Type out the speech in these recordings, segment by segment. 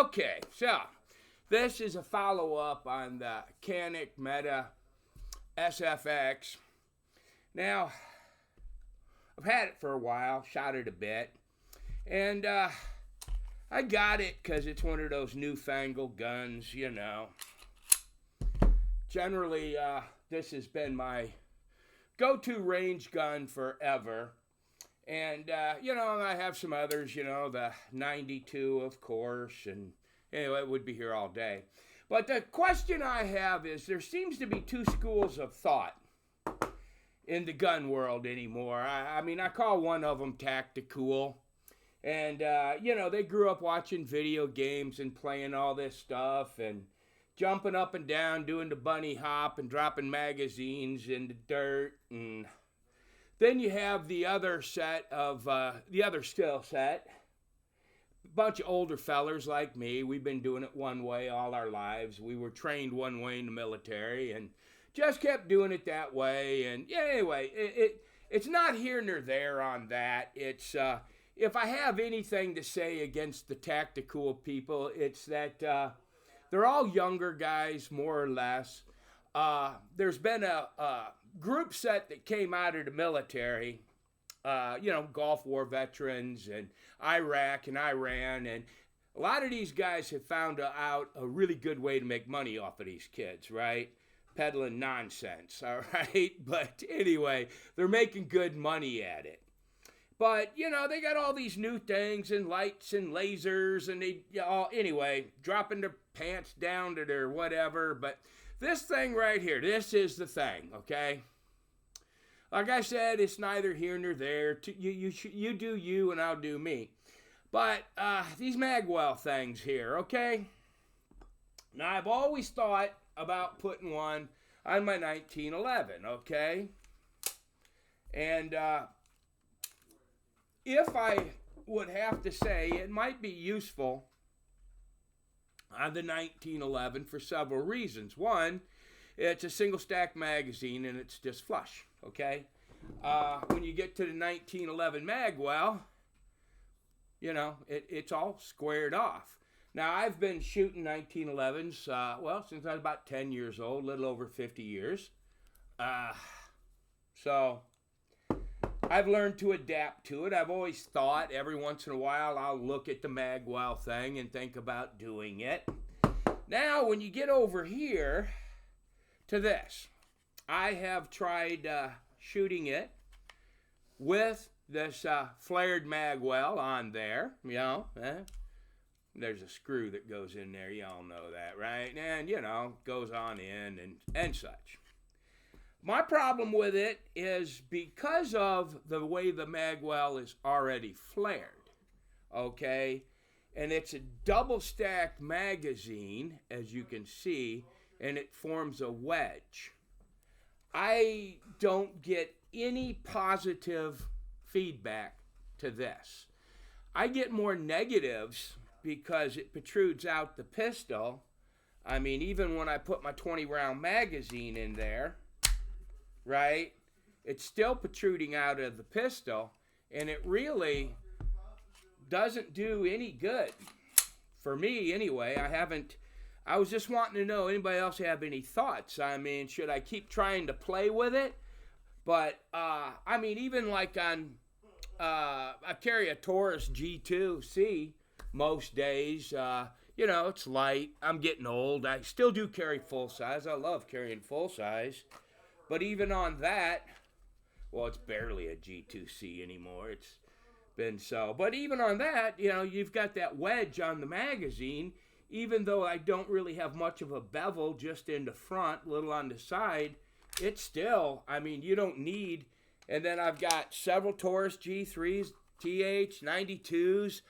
Okay, so this is a follow-up on the Canik Meta SFX. Now, I've had it for a while, shot it a bit, and I got it because it's one of those newfangled guns, you know. Generally, this has been my go-to range gun forever. And, you know, I have some others, you know, the 92, of course, and anyway, it would be here all day. But the question I have is, there seems to be two schools of thought in the gun world anymore. I mean, I call one of them tactical. And, you know, they grew up watching video games and playing all this stuff and jumping up and down, doing the bunny hop and dropping magazines in the dirt. And then you have the other set of, the other skill set. A bunch of older fellers like me. We've been doing it one way all our lives. We were trained one way in the military and just kept doing it that way. And yeah, anyway, it's not here nor there on that. It's, if I have anything to say against the tactical people, it's that they're all younger guys, more or less. There's been a group set that came out of the military, you know, Gulf War veterans and Iraq and Iran, and a lot of these guys have found out a really good way to make money off of these kids, right? Peddling nonsense, all right? But anyway, they're making good money at it. But, you know, they got all these new things and lights and lasers and they all, anyway, dropping their pants down to their whatever. But this thing right here, this is the thing, okay? Like I said, it's neither here nor there. You do you and I'll do me. But these Magwell things here, okay? Now, I've always thought about putting one on my 1911, okay? And if I would have to say, it might be useful on the 1911 for several reasons. One, it's a single stack magazine and it's just flush, okay? When you get to the 1911 Magwell, you know, it's all squared off. Now, I've been shooting 1911s, well, since I was about 10 years old, a little over 50 years. So I've learned to adapt to it. I've always thought every once in a while I'll look at the Magwell thing and think about doing it. Now, when you get over here to this, I have tried shooting it with this flared Magwell on there, you know. There's a screw that goes in there, y'all know that, right? And, you know, goes on in and such. My problem with it is because of the way the Magwell is already flared, okay? And it's a double-stacked magazine, as you can see, and it forms a wedge. I don't get any positive feedback to this. I get more negatives because it protrudes out the pistol. I mean, even when I put my 20-round magazine in there, right, it's still protruding out of the pistol, and it really doesn't do any good. For me, anyway. I was just wanting to know, anybody else have any thoughts? I mean, should I keep trying to play with it? But, I mean, even like on, I carry a Taurus G2C most days. You know, it's light. I'm getting old. I still do carry full size. I love carrying full size. But even on that, well, it's barely a G2C anymore. It's been so. But even on that, you know, you've got that wedge on the magazine. Even though I don't really have much of a bevel just in the front, little on the side, it's still, I mean, you don't need. And then I've got several Taurus G3s, TH, 92s.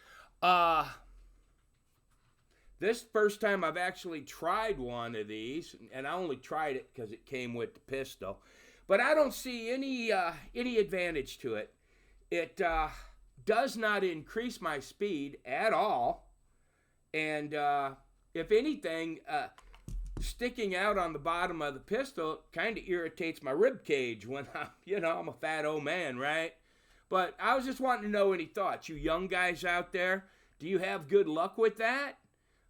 This first time I've actually tried one of these, and I only tried it because it came with the pistol. But I don't see any advantage to it. It does not increase my speed at all. And if anything, sticking out on the bottom of the pistol kind of irritates my rib cage when I'm a fat old man, right? But I was just wanting to know any thoughts. You young guys out there, do you have good luck with that?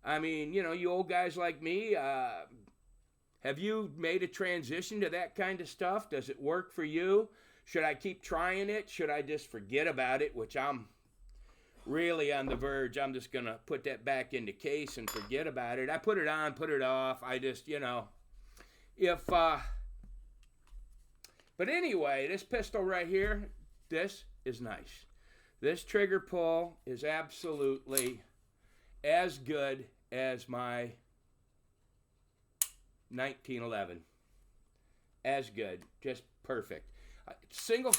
I mean, you know, you old guys like me, have you made a transition to that kind of stuff? Does it work for you? Should I keep trying it? Should I just forget about it? Which I'm really on the verge. I'm just going to put that back in the case and forget about it. I put it on, put it off. I just, you know, but anyway, this pistol right here, this is nice. This trigger pull is absolutely as good as my 1911. As good, just perfect. Single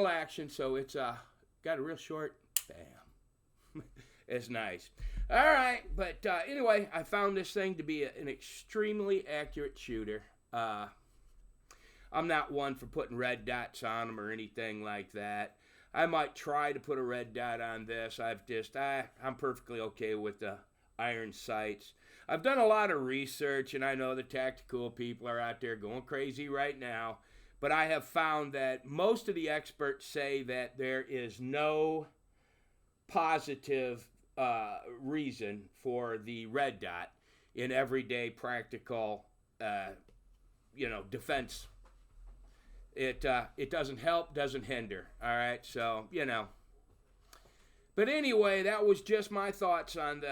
action, so it's got a real short. Bam. It's nice. All right, but anyway, I found this thing to be an extremely accurate shooter. I'm not one for putting red dots on them or anything like that. I might try to put a red dot on this. I'm perfectly okay with the iron sights. I've done a lot of research, and I know the tactical people are out there going crazy right now, but I have found that most of the experts say that there is no positive reason for the red dot in everyday practical, defense. It doesn't help, doesn't hinder. All right, so But anyway, that was just my thoughts on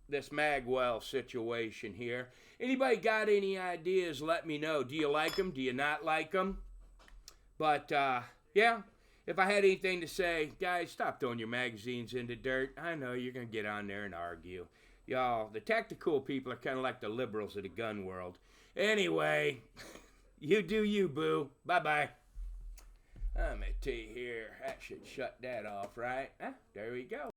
this magwell situation here. Anybody got any ideas? Let me know. Do you like them? Do you not like them? But yeah. If I had anything to say, guys, stop throwing your magazines into dirt. I know you're going to get on there and argue. Y'all, the tactical people are kind of like the liberals of the gun world. Anyway, you do you, boo. Bye-bye. Let me tell you here, that should shut that off, right? There we go.